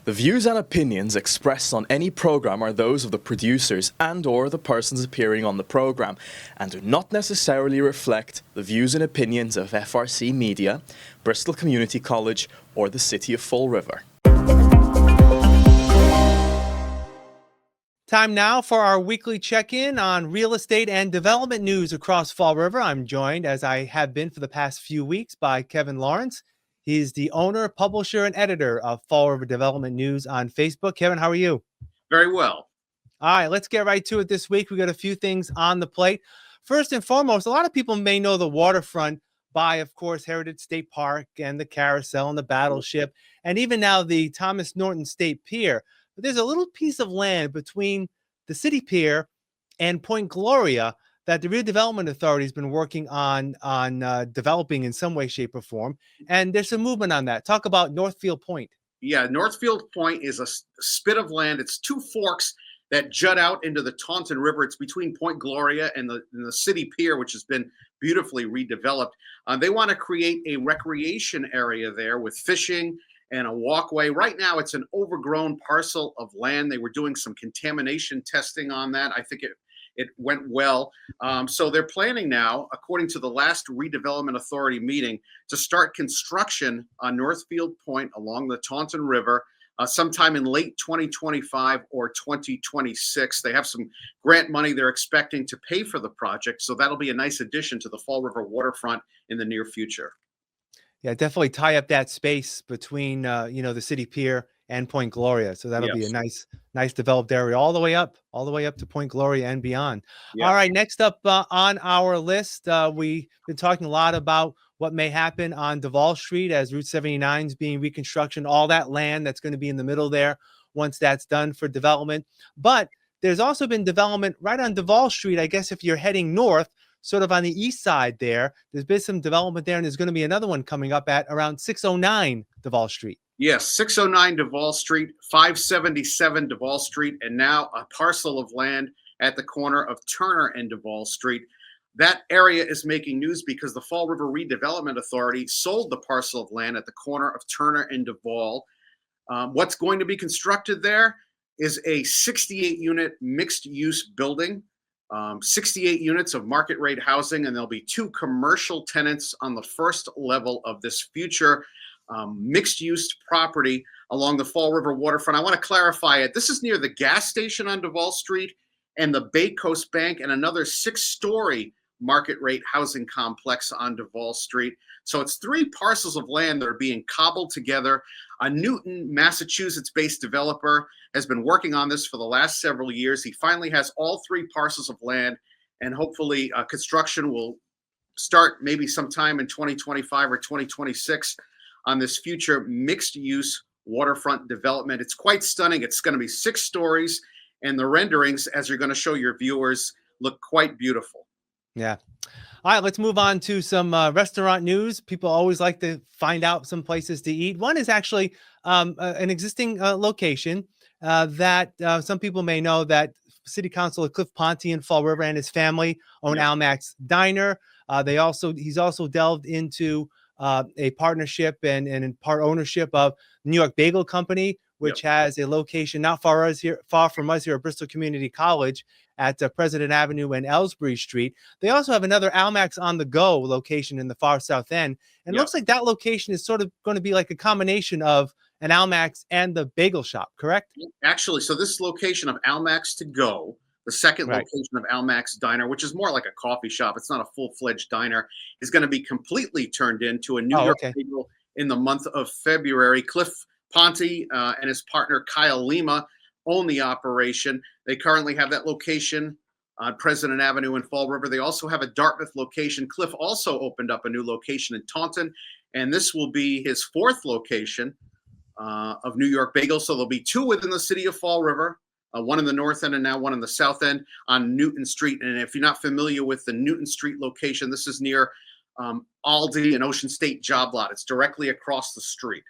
The views and opinions expressed on any program are those of the producers and/or the persons appearing on the program and do not necessarily reflect the views and opinions of FRC Media, Bristol Community College, or the City of Fall River. Time now for our weekly check-in on real estate and development news across Fall River. I'm joined, as I have been for the past few weeks, by Kevin Lawrence. He's the owner, publisher, and editor of Fall River Development News on Facebook. Kevin, how are you? Very well. All right, let's get right to it this week. We got a few things on the plate. First and foremost, a lot of people may know the waterfront by, of course, Heritage State Park and the Carousel and the Battleship, and even now the Thomas Norton State Pier. But there's a little piece of land between the city pier and Point Gloria that the Redevelopment Authority has been working on developing in some way, shape, or form. And there's some movement on that. Talk about Northfield Point. Yeah, Northfield Point is a spit of land. It's two forks that jut out into the Taunton River. It's between Point Gloria and the city pier, which has been beautifully redeveloped. They want to create a recreation area there with fishing and a walkway. Right now, it's an overgrown parcel of land. They were doing some contamination testing on that. I think it went well. So they're planning now, according to the last Redevelopment Authority meeting, to start construction on Northfield Point along the Taunton River sometime in late 2025 or 2026. They have some grant money they're expecting to pay for the project. So that'll be a nice addition to the Fall River waterfront in the near future. Yeah, definitely tie up that space between, the city pier and Point Gloria. So that'll be a nice developed area all the way up to Point Gloria and beyond. Yeah. All right, next up on our list, we've been talking a lot about what may happen on Davol Street as Route 79 is being reconstruction, all that land that's going to be in the middle there once that's done for development. But there's also been development right on Davol Street, I guess, if you're heading north, sort of on the east side there. There's been some development there, and there's going to be another one coming up at around 609 Davol Street. Yes, 609 Davol Street, 577 Davol Street, and now a parcel of land at the corner of Turner and Davol Street. That area is making news because the Fall River Redevelopment Authority sold the parcel of land at the corner of Turner and Davol. What's going to be constructed there is a 68-unit mixed-use building. 68 units of market rate housing, and there'll be 2 commercial tenants on the first level of this future mixed-use property along the Fall River waterfront. I want to clarify it. This is near the gas station on Davol Street and the Bay Coast Bank and another 6-story market rate housing complex on Davol Street. So it's 3 parcels of land that are being cobbled together. A Newton, Massachusetts-based developer has been working on this for the last several years. He finally has all 3 parcels of land, and hopefully construction will start maybe sometime in 2025 or 2026 on this future mixed-use waterfront development. It's quite stunning. It's going to be 6 stories, and the renderings, as you're going to show your viewers, look quite beautiful. Yeah. All right, let's move on to some restaurant news. People always like to find out some places to eat. One is actually an existing location that some people may know that City Councilor Cliff Ponte in Fall River and his family own Almack's Diner. He's also delved into a partnership and in part ownership of New York Bagel Company, which has a location not far from us here at Bristol Community College at President Avenue and Ellsbury Street. They also have another Almack's on the Go location in the far south end. And it looks like that location is sort of going to be like a combination of an Almack's and the bagel shop, correct? Actually, so this location of Almack's to Go, the second location of Almack's Diner, which is more like a coffee shop, it's not a full-fledged diner, is going to be completely turned into a New York bagel in the month of February. Cliff Ponte and his partner Kyle Lima own the operation. They currently have that location on President Avenue in Fall River. They also have a Dartmouth location. Cliff also opened up a new location in Taunton, and this will be his 4th location of New York Bagel. So there'll be 2 within the city of Fall River, one in the north end and now one in the south end on Newton Street. And if you're not familiar with the Newton Street location, this is near Aldi and Ocean State Job Lot. It's directly across the street.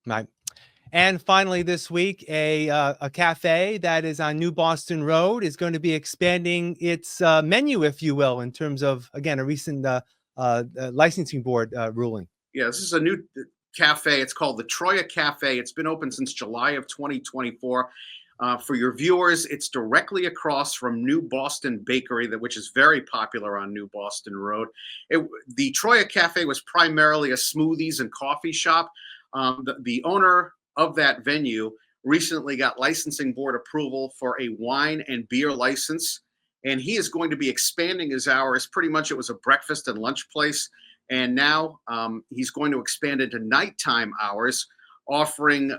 Right. And finally this week, a cafe that is on New Boston Road is going to be expanding its menu, if you will, in terms of, again, a recent licensing board ruling. Yeah, this is a new cafe. It's called the Troya Cafe. It's been open since July of 2024. For your viewers, it's directly across from New Boston Bakery, which is very popular on New Boston Road. The Troya Cafe was primarily a smoothies and coffee shop. The owner of that venue recently got licensing board approval for a wine and beer license, and he is going to be expanding his hours. Pretty much it was a breakfast and lunch place, and now he's going to expand into nighttime hours, offering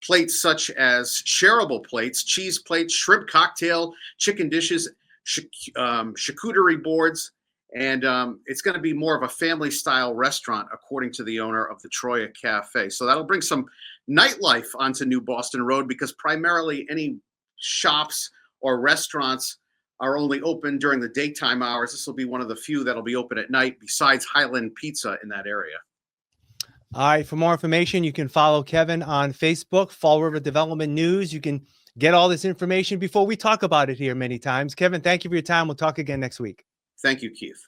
plates such as shareable plates, cheese plates, shrimp cocktail, chicken dishes, charcuterie boards, and it's going to be more of a family-style restaurant, according to the owner of the Troya Cafe. So that'll bring some nightlife onto New Boston Road, because primarily any shops or restaurants are only open during the daytime hours. This will be one of the few that'll be open at night, besides Highland Pizza in that area. All right. For more information, you can follow Kevin on Facebook, Fall River Development News. You can get all this information before we talk about it here many times. Kevin, thank you for your time. We'll talk again next week. Thank you, Keith.